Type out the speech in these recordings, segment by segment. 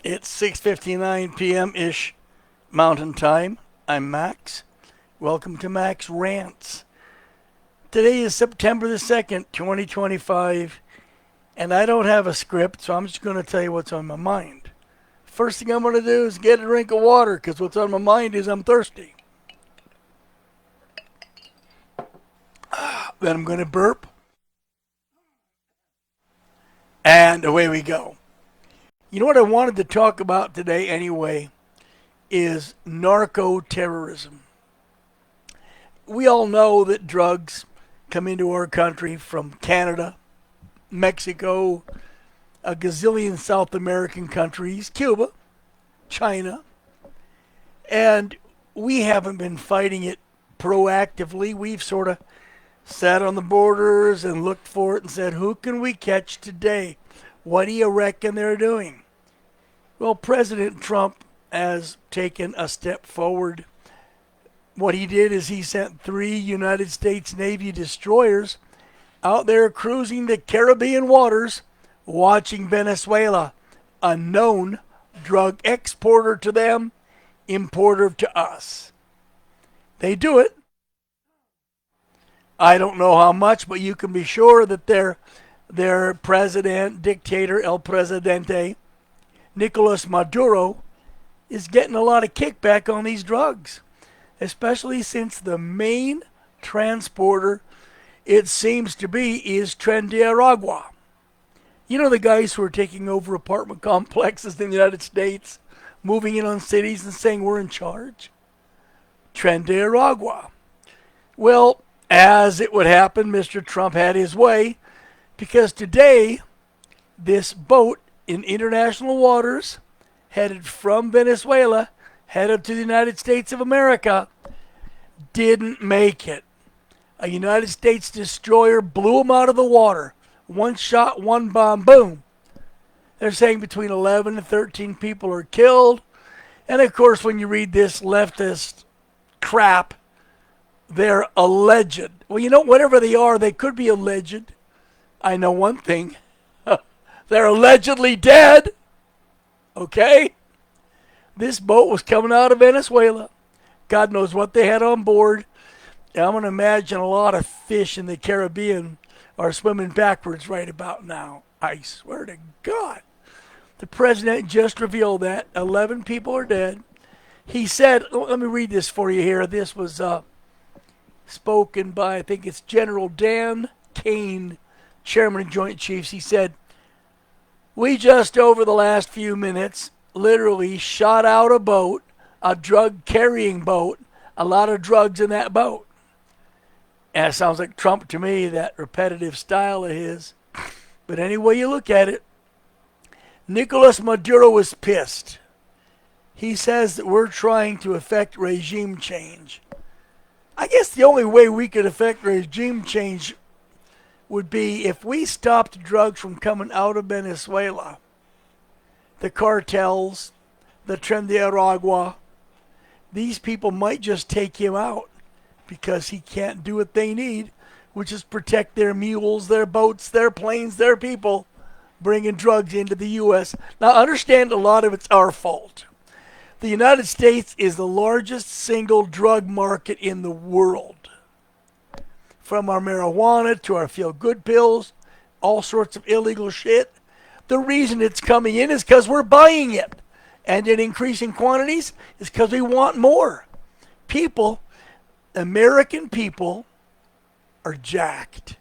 It's 6:59 p.m.-ish Mountain Time. I'm Max. Welcome to Max Rants. Today is September the 2nd, 2025, and I don't have a script, so I'm just going to tell you what's on my mind. First thing I'm going to do is get a drink of water, because what's on my mind is I'm thirsty. Then I'm going to burp, and away we go. You know what I wanted to talk about today anyway is narco-terrorism. We all know that drugs come into our country from Canada, Mexico, a gazillion South American countries, Cuba, China, and we haven't been fighting it proactively. We've sort of sat on the borders and looked for it and said, who can we catch today? What do you reckon they're doing? Well, President Trump has taken a step forward. What he did is he sent 3 United States Navy destroyers out there cruising the Caribbean waters, watching Venezuela, a known drug exporter to them, importer to us. They do it. I don't know how much, but you can be sure that their president, dictator, El Presidente, Nicolas Maduro, is getting a lot of kickback on these drugs, especially since the main transporter, it seems to be, is Tren De Aragua. You know, the guys who are taking over apartment complexes in the United States, moving in on cities and saying we're in charge? Tren De Aragua. Well, as it would happen, Mr. Trump had his way, because today this boat in international waters headed from Venezuela, headed to the United States of America, didn't make it. A United States destroyer blew them out of the water. One shot, one bomb, boom. They're saying between 11 and 13 people are killed. And of course, when you read this leftist crap, they're alleged. Well, you know, whatever they are, they could be alleged. I know one thing. They're allegedly dead. Okay? This boat was coming out of Venezuela. God knows what they had on board. And I'm going to imagine a lot of fish in the Caribbean are swimming backwards right about now. I swear to God. The president just revealed that 11 people are dead. He said, let me read this for you here. This was spoken by, I think it's General Dan Kane, Chairman of Joint Chiefs. He said, we just over the last few minutes literally shot out a boat, a drug-carrying boat, a lot of drugs in that boat. And it sounds like Trump to me, that repetitive style of his. But any way you look at it, Nicolas Maduro was pissed. He says that we're trying to effect regime change. I guess the only way we could effect regime change would be if we stopped drugs from coming out of Venezuela. The cartels, the Tren De Aragua, these people might just take him out because he can't do what they need, which is protect their mules, their boats, their planes, their people, bringing drugs into the U.S. Now, understand a lot of it's our fault. The United States is the largest single drug market in the world. From our marijuana to our feel-good pills, all sorts of illegal shit. The reason it's coming in is because we're buying it. And in increasing quantities is because we want more. People, American people, are jacked.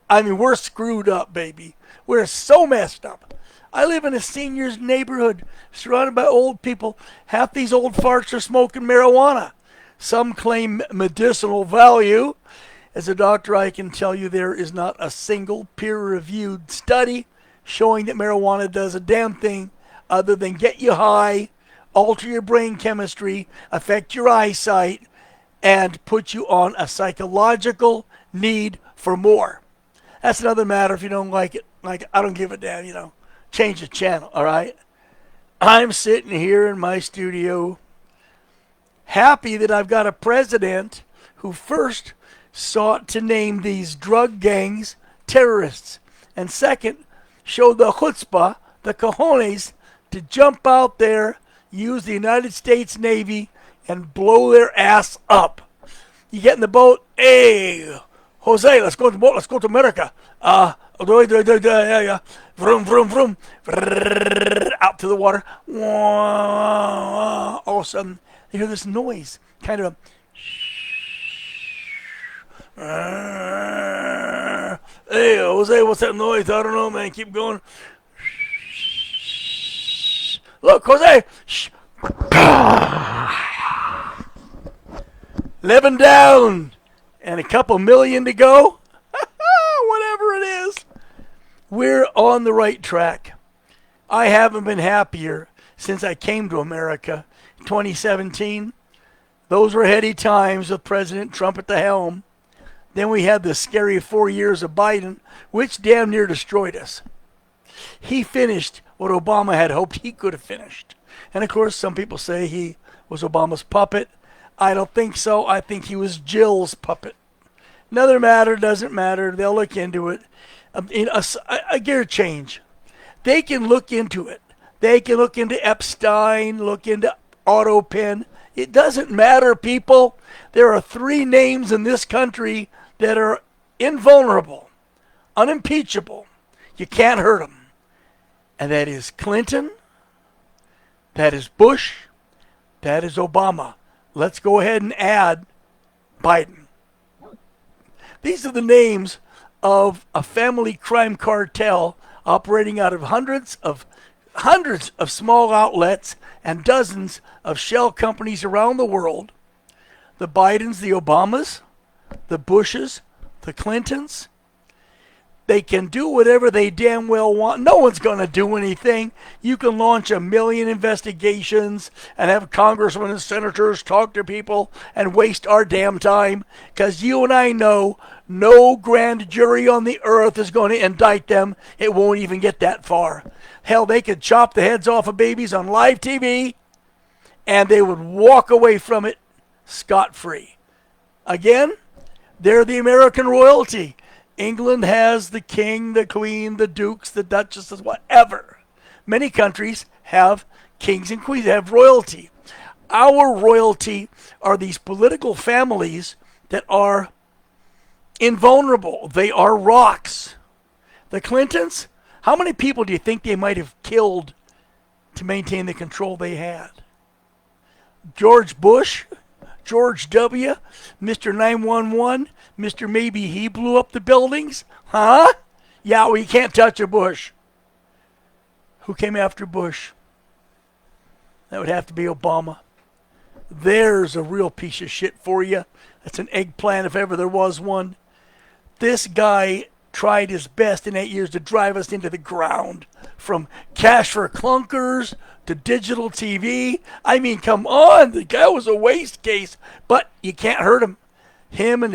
I mean, we're screwed up, baby. We're so messed up. I live in a seniors neighborhood surrounded by old people. Half these old farts are smoking marijuana. Some claim medicinal value. As a doctor, I can tell you there is not a single peer-reviewed study showing that marijuana does a damn thing other than get you high, alter your brain chemistry, affect your eyesight, and put you on a psychological need for more. That's another matter if you don't like it. Like, I don't give a damn, you know. Change the channel, all right? I'm sitting here in my studio happy that I've got a president who first sought to name these drug gangs terrorists, and second, showed the chutzpah, the cojones, to jump out there, use the United States Navy, and blow their ass up. You get in the boat, hey, Jose, let's go to the boat, let's go to America. Vroom, vroom, vroom. Out to the water. All of a sudden, they hear this noise, kind of hey, Jose, what's that noise? I don't know, man. Keep going. Look, Jose. 11 down and a couple million to go. Whatever it is. We're on the right track. I haven't been happier since I came to America. 2017. Those were heady times with President Trump at the helm. Then we had the scary 4 years of Biden, which damn near destroyed us. He finished what Obama had hoped he could have finished. And of course, some people say he was Obama's puppet. I don't think so. I think he was Jill's puppet. Another matter, doesn't matter. They'll look into it. A gear change. They can look into it. They can look into Epstein, look into AutoPen. It doesn't matter, people. There are 3 names in this country that are invulnerable, unimpeachable. You can't hurt them. And that is Clinton, that is Bush, that is Obama. Let's go ahead and add Biden. These are the names of a family crime cartel operating out of hundreds of small outlets and dozens of shell companies around the world. The Bidens, the Obamas, the Bushes, the Clintons. They can do whatever they damn well want. No one's going to do anything. You can launch 1 million investigations and have congressmen and senators talk to people and waste our damn time, because you and I know no grand jury on the earth is going to indict them. It won't even get that far. Hell, they could chop the heads off of babies on live TV and they would walk away from it scot-free. Again, they're the American royalty. England has the king, the queen, the dukes, the duchesses, whatever. Many countries have kings and queens, they have royalty. Our royalty are these political families that are invulnerable. They are rocks. The Clintons, how many people do you think they might have killed to maintain the control they had? George Bush, George W., Mr. 911, Mr. Maybe he blew up the buildings? Huh? Yeah, well, you can't touch a Bush. Who came after Bush? That would have to be Obama. There's a real piece of shit for you. That's an eggplant if ever there was one. This guy tried his best in 8 years to drive us into the ground. From cash for clunkers to digital TV. I mean, come on. The guy was a waste case. But you can't hurt him. Him and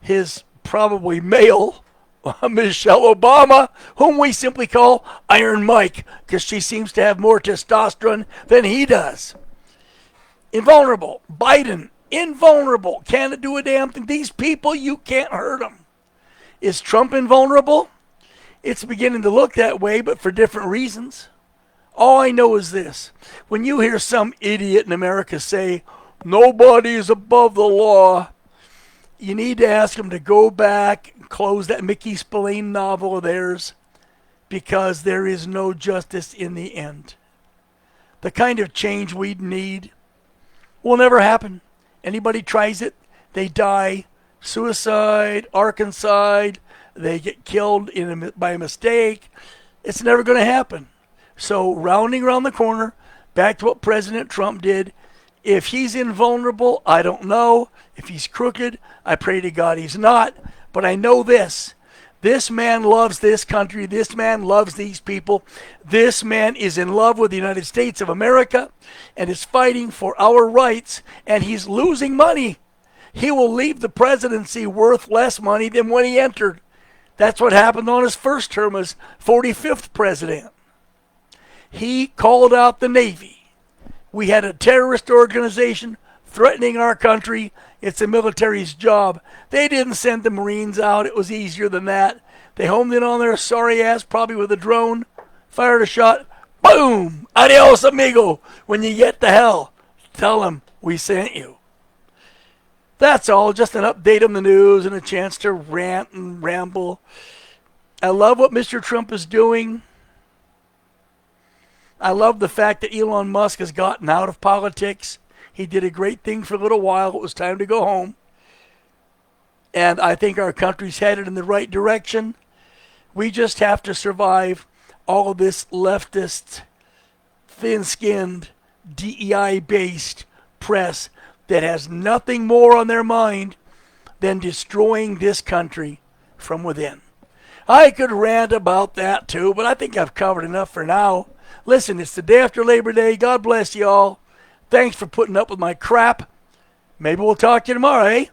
his probably male Michelle Obama, whom we simply call Iron Mike, because she seems to have more testosterone than he does. Invulnerable. Biden, invulnerable. Can't do a damn thing. These people, you can't hurt them. Is Trump invulnerable? It's beginning to look that way, but for different reasons. All I know is this. When you hear some idiot in America say, nobody is above the law, you need to ask them to go back and close that Mickey Spillane novel of theirs, because there is no justice in the end. The kind of change we'd need will never happen. Anybody tries it, they die. Suicide, Arkancide, they get killed by a mistake. It's never going to happen. So rounding around the corner, back to what President Trump did. If he's invulnerable, I don't know. If he's crooked, I pray to God he's not. But I know this. This man loves this country. This man loves these people. This man is in love with the United States of America and is fighting for our rights, and he's losing money. He will leave the presidency worth less money than when he entered. That's what happened on his first term as 45th president. He called out the Navy. We had a terrorist organization threatening our country. It's the military's job. They didn't send the Marines out. It was easier than that. They homed in on their sorry ass, probably with a drone, fired a shot, Boom! Adios, amigo. When you get to hell, tell them we sent you. That's all. Just an update on the news and a chance to rant and ramble. I love what Mr. Trump is doing. I love the fact that Elon Musk has gotten out of politics. He did a great thing for a little while. It was time to go home. And I think our country's headed in the right direction. We just have to survive all of this leftist, thin-skinned, DEI-based press that has nothing more on their mind than destroying this country from within. I could rant about that too, but I think I've covered enough for now. Listen, it's the day after Labor Day. God bless you all. Thanks for putting up with my crap. Maybe we'll talk to you tomorrow, eh?